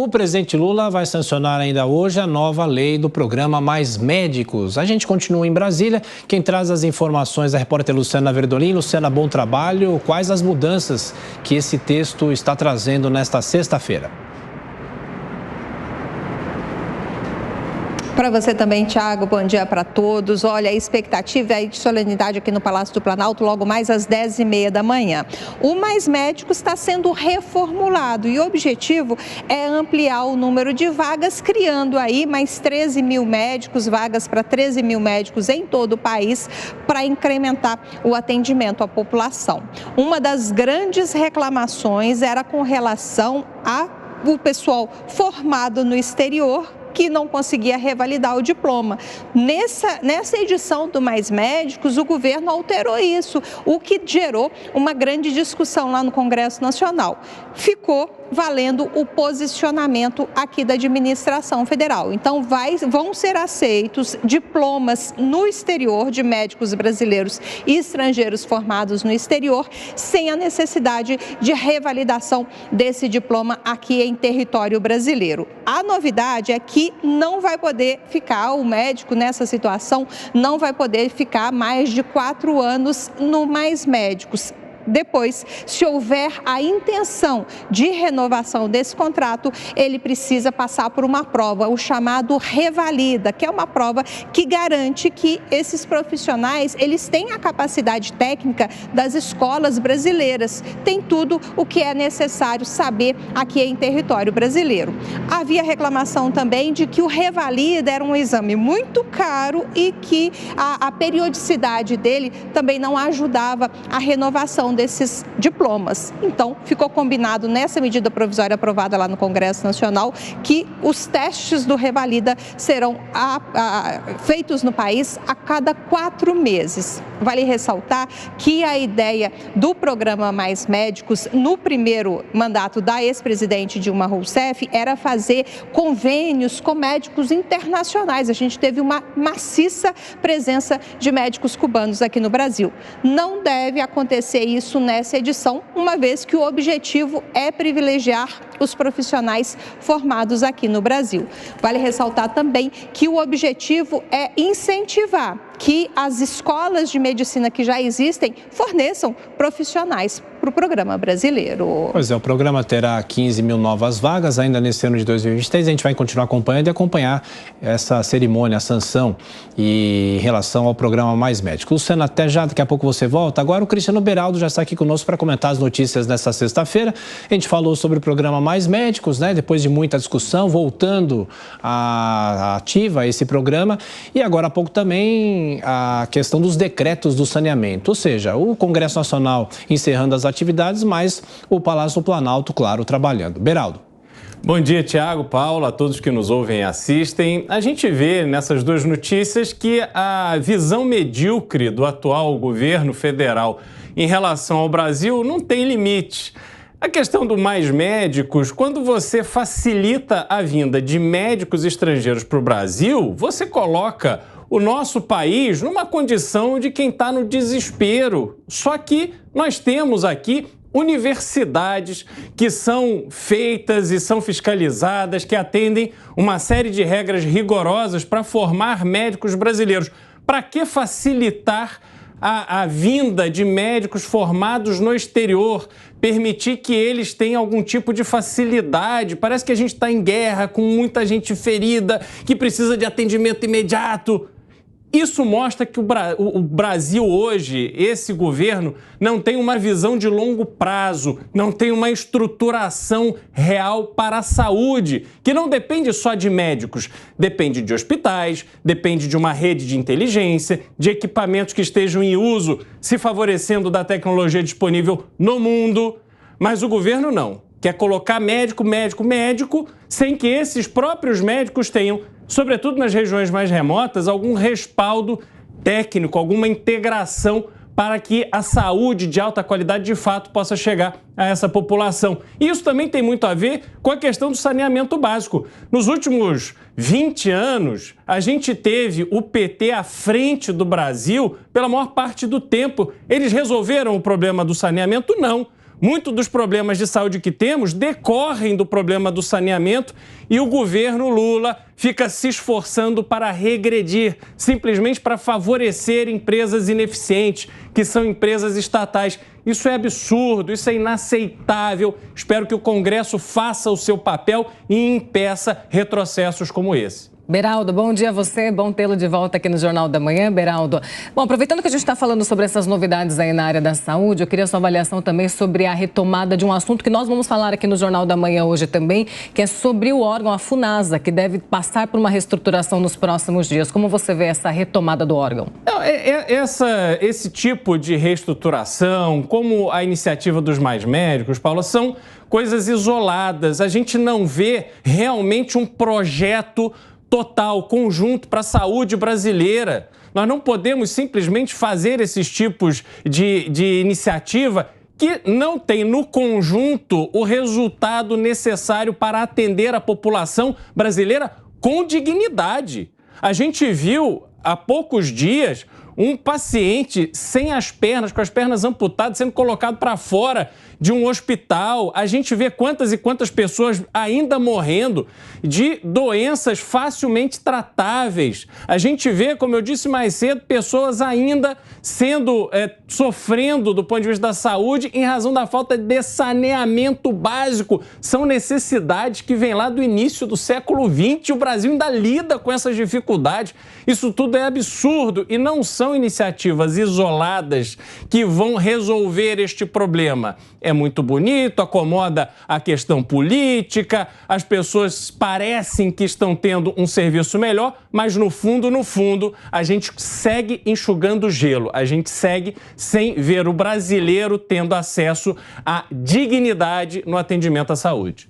O presidente Lula vai sancionar ainda hoje a nova lei do programa Mais Médicos. A gente continua em Brasília. Quem traz as informações é a repórter Luciana Verdolim. Luciana, bom trabalho. Quais as mudanças que esse texto está trazendo nesta sexta-feira? Para você também, Thiago, bom dia para todos. Olha, a expectativa é de solenidade aqui no Palácio do Planalto logo mais às 10h30 da manhã. O Mais Médicos está sendo reformulado e o objetivo é ampliar o número de vagas, criando aí mais 13 mil médicos, vagas para 13 mil médicos em todo o país, para incrementar o atendimento à população. Uma das grandes reclamações era com relação ao pessoal formado no exterior, que não conseguia revalidar o diploma. Nessa edição do Mais Médicos, o governo alterou isso, o que gerou uma grande discussão lá no Congresso Nacional. Ficou valendo o posicionamento aqui da administração federal. Então, vão ser aceitos diplomas no exterior de médicos brasileiros e estrangeiros formados no exterior, sem a necessidade de revalidação desse diploma aqui em território brasileiro. A novidade é que não vai poder ficar, o médico nessa situação, não vai poder ficar mais de 4 anos no Mais Médicos. Depois, se houver a intenção de renovação desse contrato, ele precisa passar por uma prova, o chamado Revalida, que é uma prova que garante que esses profissionais, eles têm a capacidade técnica das escolas brasileiras, tem tudo o que é necessário saber aqui em território brasileiro. Havia reclamação também de que o Revalida era um exame muito caro e que a periodicidade dele também não ajudava a renovação desses diplomas. Então, ficou combinado nessa medida provisória aprovada lá no Congresso Nacional que os testes do Revalida serão feitos no país a cada 4 meses. Vale ressaltar que a ideia do programa Mais Médicos, no primeiro mandato da ex-presidente Dilma Rousseff, era fazer convênios com médicos internacionais. A gente teve uma maciça presença de médicos cubanos aqui no Brasil. Não deve acontecer isso nessa edição, uma vez que o objetivo é privilegiar os profissionais formados aqui no Brasil. Vale ressaltar também que o objetivo é incentivar que as escolas de medicina que já existem forneçam profissionais para o programa brasileiro. Pois é, o programa terá 15 mil novas vagas ainda nesse ano de 2023. A gente vai continuar acompanhando e acompanhar essa cerimônia, a sanção em relação ao programa Mais Médicos. Luciana, até já, daqui a pouco você volta. Agora o Cristiano Beraldo já está aqui conosco para comentar as notícias nessa sexta-feira. A gente falou sobre o programa Mais Médicos, né? Depois de muita discussão, voltando à ativa esse programa. E agora há pouco também a questão dos decretos do saneamento, ou seja, o Congresso Nacional encerrando as atividades, mas o Palácio do Planalto, claro, trabalhando. Beraldo. Bom dia, Thiago, Paula, a todos que nos ouvem e assistem. A gente vê nessas duas notícias que a visão medíocre do atual governo federal em relação ao Brasil não tem limite. A questão do Mais Médicos, quando você facilita a vinda de médicos estrangeiros para o Brasil, você coloca o nosso país numa condição de quem está no desespero. Só que nós temos aqui universidades que são feitas e são fiscalizadas, que atendem uma série de regras rigorosas para formar médicos brasileiros. Para que facilitar a vinda de médicos formados no exterior, permitir que eles tenham algum tipo de facilidade? Parece que a gente está em guerra, com muita gente ferida, que precisa de atendimento imediato. Isso mostra que o Brasil hoje, esse governo, não tem uma visão de longo prazo, não tem uma estruturação real para a saúde, que não depende só de médicos, depende de hospitais, depende de uma rede de inteligência, de equipamentos que estejam em uso, se favorecendo da tecnologia disponível no mundo. Mas o governo não. Quer colocar médico, sem que esses próprios médicos tenham, sobretudo nas regiões mais remotas, algum respaldo técnico, alguma integração para que a saúde de alta qualidade de fato possa chegar a essa população. E isso também tem muito a ver com a questão do saneamento básico. Nos últimos 20 anos, a gente teve o PT à frente do Brasil pela maior parte do tempo. Eles resolveram o problema do saneamento? Não. Muitos dos problemas de saúde que temos decorrem do problema do saneamento e o governo Lula fica se esforçando para regredir, simplesmente para favorecer empresas ineficientes, que são empresas estatais. Isso é absurdo, isso é inaceitável. Espero que o Congresso faça o seu papel e impeça retrocessos como esse. Beraldo, bom dia a você, bom tê-lo de volta aqui no Jornal da Manhã, Beraldo. Bom, aproveitando que a gente está falando sobre essas novidades aí na área da saúde, eu queria sua avaliação também sobre a retomada de um assunto que nós vamos falar aqui no Jornal da Manhã hoje também, que é sobre o órgão, a FUNASA, que deve passar por uma reestruturação nos próximos dias. Como você vê essa retomada do órgão? Esse tipo de reestruturação, como a iniciativa dos Mais Médicos, Paula, são coisas isoladas. A gente não vê realmente um projeto total, conjunto para a saúde brasileira. Nós não podemos simplesmente fazer esses tipos de iniciativa que não tem no conjunto o resultado necessário para atender a população brasileira com dignidade. A gente viu há poucos dias um paciente sem as pernas, com as pernas amputadas, sendo colocado para fora de um hospital. A gente vê quantas e quantas pessoas ainda morrendo de doenças facilmente tratáveis. A gente vê, como eu disse mais cedo, pessoas ainda sofrendo do ponto de vista da saúde em razão da falta de saneamento básico. São necessidades que vêm lá do início do século XX. O Brasil ainda lida com essas dificuldades. Isso tudo é absurdo e não são iniciativas isoladas que vão resolver este problema. É muito bonito, acomoda a questão política, as pessoas parecem que estão tendo um serviço melhor, mas no fundo, a gente segue enxugando gelo, a gente segue sem ver o brasileiro tendo acesso à dignidade no atendimento à saúde.